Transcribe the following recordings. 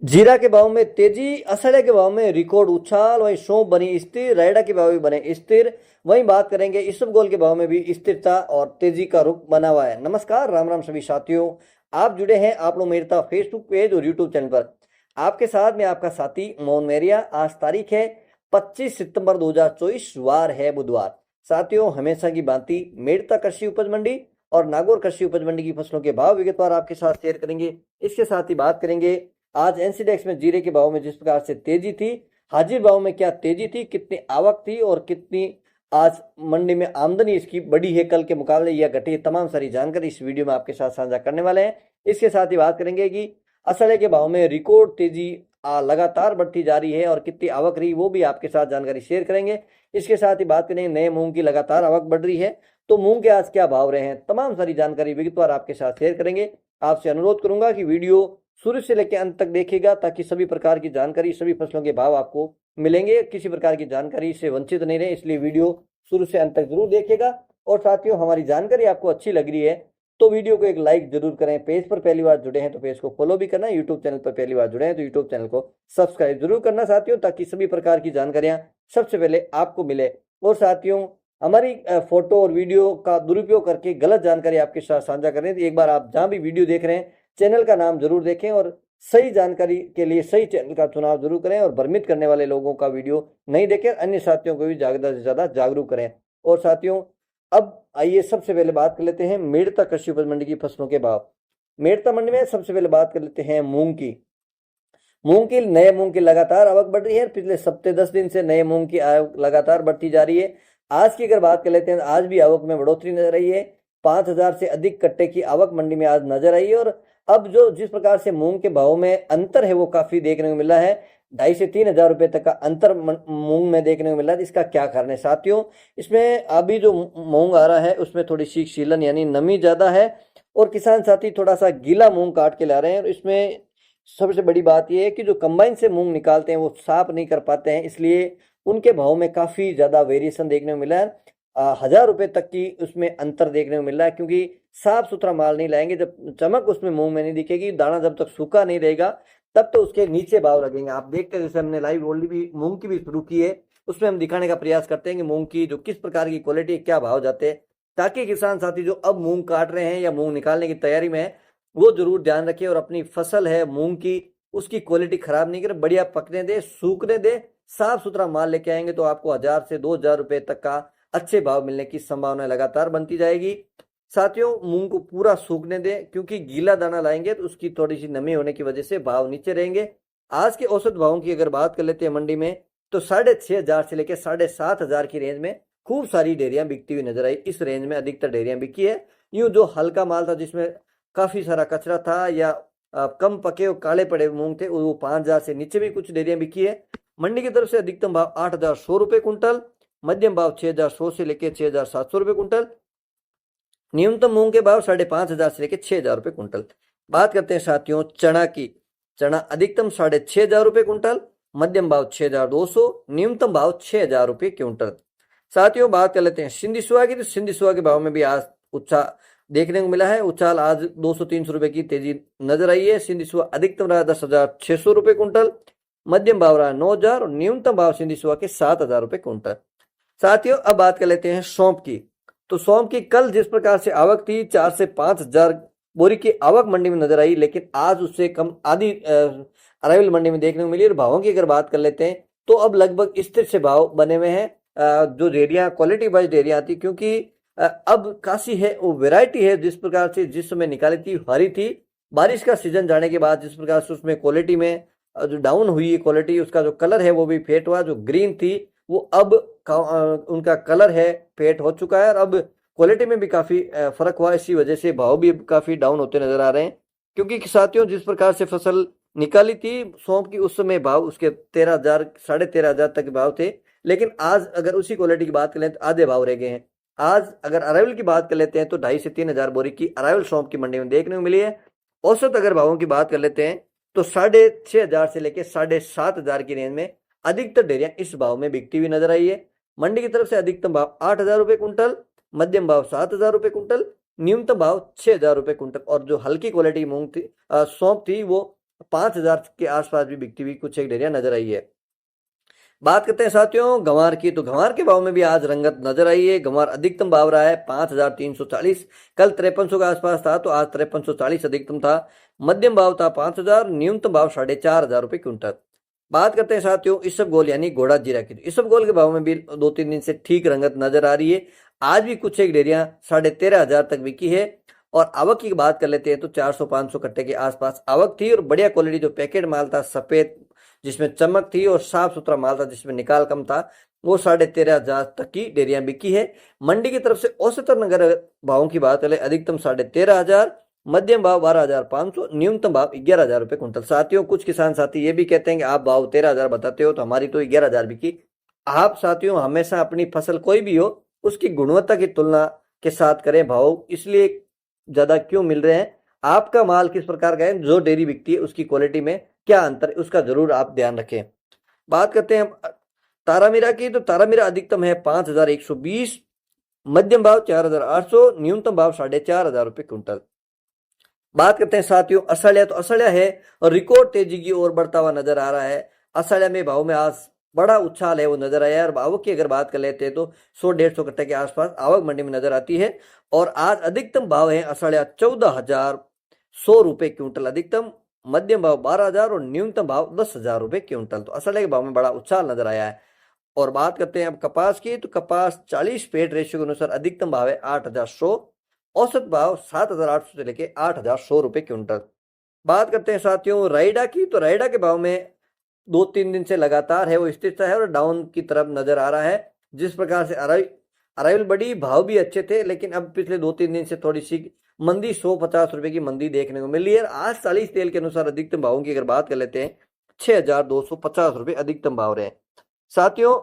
जीरा के भाव में तेजी, असड़े के भाव में रिकॉर्ड उछाल, वहीं सौंफ बनी स्थिर, रायडा के भाव भी बने स्थिर। वहीं बात करेंगे इसबगोल के भाव में भी स्थिरता और तेजी का रुख बना हुआ है। नमस्कार, राम राम सभी साथियों, आप जुड़े हैं आप लोग मेरे फेसबुक पेज और यूट्यूब चैनल पर। आपके साथ में आपका साथी मोहन मेरिया। आज तारीख है 25 सितंबर 2024, वार है बुधवार। साथियों, हमेशा की भांति मेड़ता कृषि उपज मंडी और नागौर कृषि उपज मंडी की फसलों के भाव विगतवार आपके साथ शेयर करेंगे। इसके साथ ही बात करेंगे आज एनसीडेक्स में जीरे के भाव में जिस प्रकार से तेजी थी, हाजिर भाव में क्या तेजी थी, कितनी आवक थी और कितनी आज मंडी में आमदनी इसकी बढ़ी है कल के मुकाबले या घटी है, तमाम सारी जानकारी इस वीडियो में आपके साथ साझा करने वाले हैं। इसके साथ ही बात करेंगे कि असड़े के भाव में रिकॉर्ड तेजी लगातार बढ़ती जा रही है और कितनी आवक रही वो भी आपके साथ जानकारी शेयर करेंगे। इसके साथ ही बात करेंगे नए मूंग की लगातार आवक बढ़ रही है, तो मूंग के आज क्या भाव रहे हैं, तमाम सारी जानकारी विगतवार आपके साथ शेयर करेंगे। आपसे अनुरोध करूंगा कि वीडियो शुरू से लेकर अंत तक देखिएगा ताकि सभी प्रकार की जानकारी, सभी फसलों के भाव आपको मिलेंगे, किसी प्रकार की जानकारी से वंचित नहीं रहे, इसलिए वीडियो शुरू से अंत तक जरूर देखिएगा। और साथियों, हमारी जानकारी आपको अच्छी लग रही है तो वीडियो को एक लाइक जरूर करें। पेज पर पहली बार जुड़े हैं तो पेज को फॉलो भी करना, यूट्यूब चैनल पर पहली बार जुड़े हैं तो यूट्यूब चैनल को सब्सक्राइब जरूर करना साथियों, ताकि सभी प्रकार की जानकारियां सबसे पहले आपको मिले। और साथियों, हमारी फोटो और वीडियो का दुरुपयोग करके गलत जानकारी आपके साथ साझा करें तो एक बार आप जहां भी वीडियो देख रहे हैं चैनल का नाम जरूर देखें और सही जानकारी के लिए सही चैनल का चुनाव जरूर करें और भ्रमित करने वाले लोगों का वीडियो नहीं देखें, अन्य साथियों को भी ज्यादा से ज्यादा जागरूक करें। और साथियों, अब आइए सबसे पहले बात कर लेते हैं मेड़ता कृषि उपज मंडी की फसलों के भाव। मेड़ता मंडी में सबसे पहले बात कर लेते हैं मूंग की। नए मूंग की लगातार आवक बढ़ रही है। पिछले सप्ताह 10 दिन से नए मूंग की आवक लगातार बढ़ती जा रही है। आज की अगर बात कर लेते हैं, आज भी आवक में बढ़ोतरी नजर आई है। 5,000 से अधिक कट्टे की आवक मंडी में आज नजर आई है। और अब जो जिस प्रकार से मूंग के भाव में अंतर है वो काफी देखने को मिला है। 2,500 से 3,000 रुपए तक का अंतर मूंग में देखने को मिला है। इसका क्या कारण है साथियों? इसमें अभी जो मूंग आ रहा है उसमें थोड़ी सी सीलन यानी नमी ज्यादा है और किसान साथी थोड़ा सा गीला मूंग काट के ला रहे हैं। और इसमें सबसे बड़ी बात यह है कि जो कंबाइन से मूंग निकालते हैं वो साफ नहीं कर पाते हैं, इसलिए उनके भाव में काफी ज्यादा वेरिएशन देखने को मिला है। 1,000 रुपए तक की उसमें अंतर देखने को मिल रहा है, क्योंकि साफ सुथरा माल नहीं लाएंगे, जब चमक उसमें मूंग में नहीं दिखेगी, दाना जब तक सूखा नहीं रहेगा तब तो उसके नीचे भाव लगेंगे। आप देखते हैं, जैसे हमने लाइव ओनली भी मूंग की भी शुरू की है, उसमें हम दिखाने का प्रयास करते हैं कि मूंग की जो किस प्रकार की क्वालिटी क्या भाव जाते हैं, ताकि किसान साथी जो अब मूंग काट रहे हैं या मूंग निकालने की तैयारी में है वो जरूर ध्यान रखे और अपनी फसल है मूंग की उसकी क्वालिटी खराब नहीं करे, बढ़िया पकने दे, सूखने दे, साफ सुथरा माल लेके आएंगे तो आपको 1,000 से 2,000 रुपए तक का अच्छे भाव मिलने की संभावना लगातार बनती जाएगी। साथियों, मूंग को पूरा सूखने दें, क्योंकि गीला दाना लाएंगे तो उसकी थोड़ी सी नमी होने की वजह से भाव नीचे रहेंगे। आज के औसत भावों की अगर बात कर लेते हैं मंडी में, तो 6,500 से लेकर 7,500 की रेंज में खूब सारी डेयरियां बिकती हुई नजर आई। इस रेंज में अधिकतर डेयरियां बिकी है। यूं जो हल्का माल था जिसमें काफी सारा कचरा था या कम पके और काले पड़े मूंग थे, वो 5,000 से नीचे भी कुछ डेयरियां बिकी है। मंडी की तरफ से अधिकतम भाव 8,100 रुपए कुंटल, मध्यम भाव 6,100 से लेकर 6,700 रुपए कुंटल, न्यूनतम मूंग के भाव 5,500 से लेकर 6,000 रुपए कुंटल। बात करते हैं साथियों चना की। चना अधिकतम 6,500 रुपए कुंटल, मध्यम भाव 6,200, न्यूनतम भाव 6,000 रुपए क्विंटल। साथियों, बात कर लेते हैं सिंधी सुहा की। तो सिंधी सुहा के भाव में भी आज उत्साह देखने को मिला है। उछाल आज 200-300 रुपए की तेजी नजर आई है। सिंधी सुहा अधिकतम रहा 10,600 रुपए कुंटल, मध्यम भाव रहा 9,000 और न्यूनतम भाव सिंधी सुहा के 7,000 रुपए कुंटल। साथियों, अब बात कर लेते हैं सौंफ की। तो सौंफ की कल जिस प्रकार से आवक थी, 4 से 5,000 बोरी की आवक मंडी में नजर आई, लेकिन आज उससे कम आधी अराइवल मंडी में देखने को मिली। और भावों की अगर बात कर लेते हैं तो अब लगभग स्थिर से भाव बने हुए हैं। जो डेयरियां क्वालिटी वाइज डेयरियां आती, क्योंकि अब काशी है वो वेराइटी है जिस प्रकार से जिस समय निकाली थी हरी थी, बारिश का सीजन जाने के बाद जिस प्रकार से उसमें क्वालिटी में जो डाउन हुई है क्वालिटी, उसका जो कलर है वो भी फेट हुआ। जो ग्रीन थी वो अब उनका कलर है फेट हो चुका है और अब क्वालिटी में भी काफी फर्क हुआ। इसी वजह से भाव भी काफी डाउन होते नजर आ रहे हैं, क्योंकि साथियों जिस प्रकार से फसल निकाली थी सौंफ की, उस समय भाव उसके 13,000 13,500 तक भाव थे, लेकिन आज अगर उसी क्वालिटी की बात करें तो आधे भाव रह गए हैं। आज अगर अराइवल की बात कर लेते हैं तो 2,500 से 3,000 बोरी की अराइवल सौंफ की मंडी में देखने को मिली है। औसत अगर भावों की बात कर लेते हैं तो 6,500 से लेकर 7,500 की रेंज में अधिकतर डेयरियां इस भाव में बिकती हुई नजर आई है। मंडी की तरफ से अधिकतम भाव 8,000 रुपए कुंटल, मध्यम भाव 7,000 रुपए कुंटल, न्यूनतम भाव 6,000 रुपए कुंटल। और जो हल्की क्वालिटी मूंग थी सौंफ थी वो 5,000 के आसपास भी बिकती हुई कुछ एक डेयरियां नजर आई है। बात करते हैं साथियों गंवार की, तो गंवार के भाव में भी आज रंगत नजर आई है। गंवार अधिकतम भाव रहा है 5,340, कल 5300 के आसपास था, तो आज 5340 अधिकतम था। मध्यम भाव था 5,000, न्यूनतम भाव 4,500 रुपए क्विंटल। बात करते हैं साथियों इसबगोल यानी घोड़ा जीरा की, इसबगोल के भाव में भी 2-3 दिन से ठीक रंगत नजर आ रही है। आज भी कुछ एक डेयरियां 13,500 तक बिकी है। और आवक की बात कर लेते हैं तो 400-500 कट्टे के आसपास आवक थी। और बढ़िया क्वालिटी जो पैकेट माल था, सफेद जिसमें चमक थी और साफ सुथरा माल था जिसमें निकाल कम था, वो 13,500 तक की डेयरियां बिकी है। मंडी की तरफ से औसतन अगर भावों की बात करें, अधिकतम 13,500, मध्यम भाव 12,500, न्यूनतम भाव 11,000 रुपए कुंटल। साथियों कुछ किसान साथी ये भी कहते हैं कि आप भाव 13,000 बताते हो तो हमारी तो 11,000 बिकी। आप साथियों हमेशा अपनी फसल कोई भी हो उसकी गुणवत्ता की तुलना के साथ करें भाव, इसलिए ज्यादा क्यों मिल रहे हैं, आपका माल किस प्रकार का है, जो डेयरी बिकती है उसकी क्वालिटी में क्या अंतर है उसका जरूर आप ध्यान रखें। बात करते हैं तारामीरा की, तो तारामीरा अधिकतम है 5,120, मध्यम भाव 4,800, न्यूनतम भाव 4,500 रुपए क्विंटल। बात करते हैं साथियों असड़िया, तो असड़िया है और रिकॉर्ड तेजी की ओर बढ़ता हुआ नजर आ रहा है। असड़िया में भाव में आज बड़ा उछाल है वो नजर आया है। और आवक की अगर बात कर लेते हैं तो 100-150 कट्टे के आसपास आवक मंडी में नजर आती है। और आज अधिकतम भाव है असड़िया 14,100 रुपए क्विंटल अधिकतम, मध्यम भाव 12,000 और न्यूनतम भाव 10,000 रुपए क्विंटल। तो असड़िया के भाव में बड़ा उछाल नजर आया है। और बात करते हैं अब कपास की, तो कपास 40 पेट रेशियो के अनुसार अधिकतम भाव है 8,100, औसत भाव 7,800 से लेके 8,100 रुपए क्विंटल। बात करते हैं साथियों रायडा की, तो रायडा के भाव में 2-3 दिन से लगातार है वो स्थिरता है और डाउन की तरफ नजर आ रहा है। जिस प्रकार से अराइवल बड़ी, भाव भी अच्छे थे, लेकिन अब पिछले 2-3 दिन से थोड़ी सी मंदी, 150 रुपए की मंदी देखने को मिली है। आज 40 तेल के अनुसार अधिकतम भावों की अगर बात कर लेते हैं 6,250 रुपए अधिकतम भाव रहे। साथियों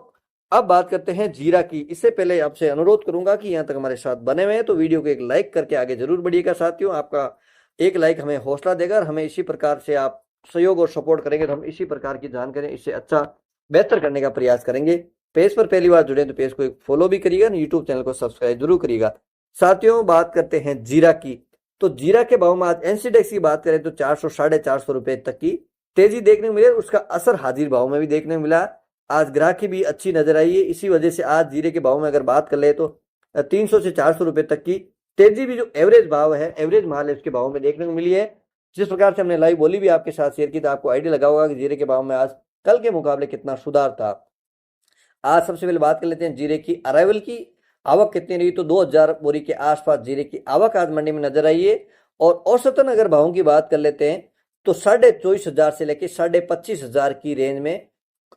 अब बात करते हैं जीरा की। इससे पहले आपसे अनुरोध करूंगा कि यहाँ तक हमारे साथ बने हुए हैं तो वीडियो को एक लाइक करके आगे जरूर बढ़िएगा। साथियों आपका एक लाइक हमें हौसला देगा और हमें इसी प्रकार से आप सहयोग और सपोर्ट करेंगे तो हम इसी प्रकार की जानकारी इससे अच्छा बेहतर करने का प्रयास करेंगे। पेज पर पहली बार जुड़े तो पेज को एक फॉलो भी करिएगा, यूट्यूब चैनल को सब्सक्राइब जरूर करिएगा। साथियों बात करते हैं जीरा की, तो जीरा के भाव में आज एनसीडेक्स की बात करें तो 400-450 रुपए तक की तेजी देखने को मिले। उसका असर हाजिर भाव में भी देखने को मिला। आज ग्राहकी भी अच्छी नजर आई है, इसी वजह से आज जीरे के भाव में अगर बात कर ले तो 300 से 400 रुपए तक की तेजी भी जो एवरेज भाव है, एवरेज माल है उसके भाव में देखने को मिली है। जिस प्रकार से हमने लाइव बोली भी आपके साथ शेयर की तो आपको आइडिया लगा होगा कि जीरे के भाव में आज कल के मुकाबले कितना सुधार था। आज सबसे पहले बात कर लेते हैं जीरे की अराइवल की। आवक कितनी रही, तो 2,000 बोरी के आसपास जीरे की आवक आज मंडी में नजर आई है। और औसतन अगर भावों की बात कर लेते हैं तो 24,500 से लेकर 25,500 की रेंज में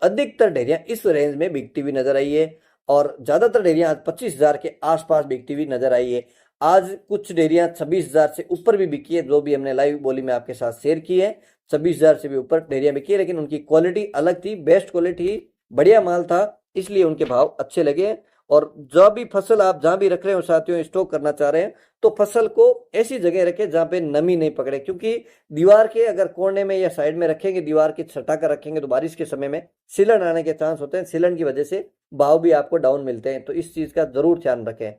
अधिकतर डेयरियां इस रेंज में बिकती हुई नजर आई है। और ज्यादातर डेयरियां आज 25,000 के आसपास बिकती हुई नजर आई है। आज कुछ डेयरियां 26,000 से ऊपर भी बिकी है, जो भी हमने लाइव बोली में आपके साथ शेयर की है। 26,000 से भी ऊपर डेयरियां बिकी है, लेकिन उनकी क्वालिटी अलग थी, बेस्ट क्वालिटी, बढ़िया माल था, इसलिए उनके भाव अच्छे लगे। और जो भी फसल आप जहां भी रख रहे हो साथियों, स्टॉक करना चाह रहे हैं तो फसल को ऐसी जगह रखें जहां पे नमी नहीं पकड़े, क्योंकि दीवार के अगर कोने में या साइड में रखेंगे, दीवार की छटा कर रखेंगे तो बारिश के समय में सीलन आने के चांस होते हैं। सीलन की वजह से भाव भी आपको डाउन मिलते हैं, तो इस चीज का जरूर ध्यान रखें।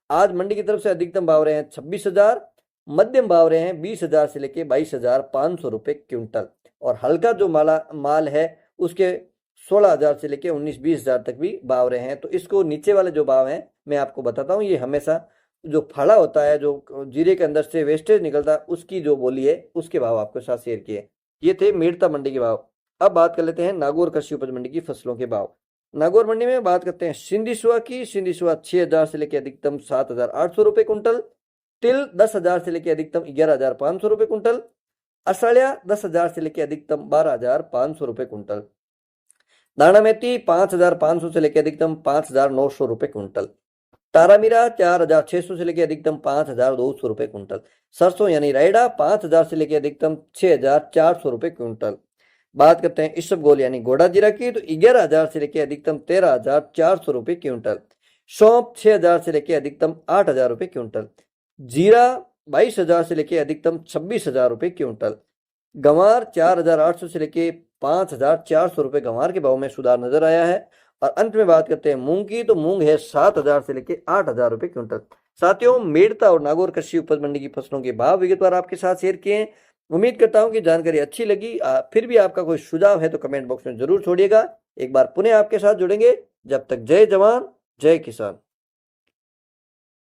आज मंडी की तरफ से अधिकतम भाव रहे हैं 26,000, मध्यम भाव रहे हैं 20,000 से लेके 22,500 रुपए क्विंटल। और हल्का जो माल है उसके 16,000 से लेके 19-20,000 तक भी भाव रहे हैं। तो इसको नीचे वाले जो भाव हैं मैं आपको बताता हूँ, ये हमेशा जो फड़ा होता है, जो जीरे के अंदर से वेस्टेज निकलता है, उसकी जो बोली है उसके भाव आपके साथ शेयर किए। ये थे मेड़ता मंडी के भाव। अब बात कर लेते हैं नागौर कृषि उपज मंडी की फसलों के भाव। नागौर मंडी में बात करते हैं सिंधिसुआ की। सिंधिसुआ 6,000 से लेके अधिकतम 7,800 रुपए कुंटल। तिल 10,000 से लेके अधिकतम 11,500 रुपए कुंटल। असड़िया 10,000 से लेके अधिकतम 12,500 रुपए कुंटल। दाना मेथी 5,500 से लेके अधिकतम 5,900 रुपए कुंटल। तारामीरा 4,600 से लेके अधिकतम 5,200 रुपए कुंटल। सरसों यानी रायडा 5,000 से लेके अधिकतम 6,400 रुपए कुंटल। बात करते हैं इसबगोल यानी घोड़ा जीरा की, तो 11,000 से लेके अधिकतम 13,400 रुपए क्विंटल। सौंफ 6,000 से लेके अधिकतम 8,000 रुपए क्विंटल। जीरा 22,000 से लेके अधिकतम 26,000 रुपए क्विंटल। गंवार 4,800 से लेके 5,400 रुपए गंवार के भाव में सुधार नजर आया है। और अंत में बात करते हैं मूंग की, तो मूंग है 7,000 से लेके 8,000 रुपए क्विंटल। साथियों मेड़ता और नागौर कृषि उपज मंडी की फसलों के भाव विगतवार आपके साथ शेयर किए हैं। उम्मीद करता हूं कि जानकारी अच्छी लगी। फिर भी आपका कोई सुझाव है तो कमेंट बॉक्स में जरूर छोड़िएगा। एक बार पुनः आपके साथ जुड़ेंगे। जब तक जय जवान जय किसान।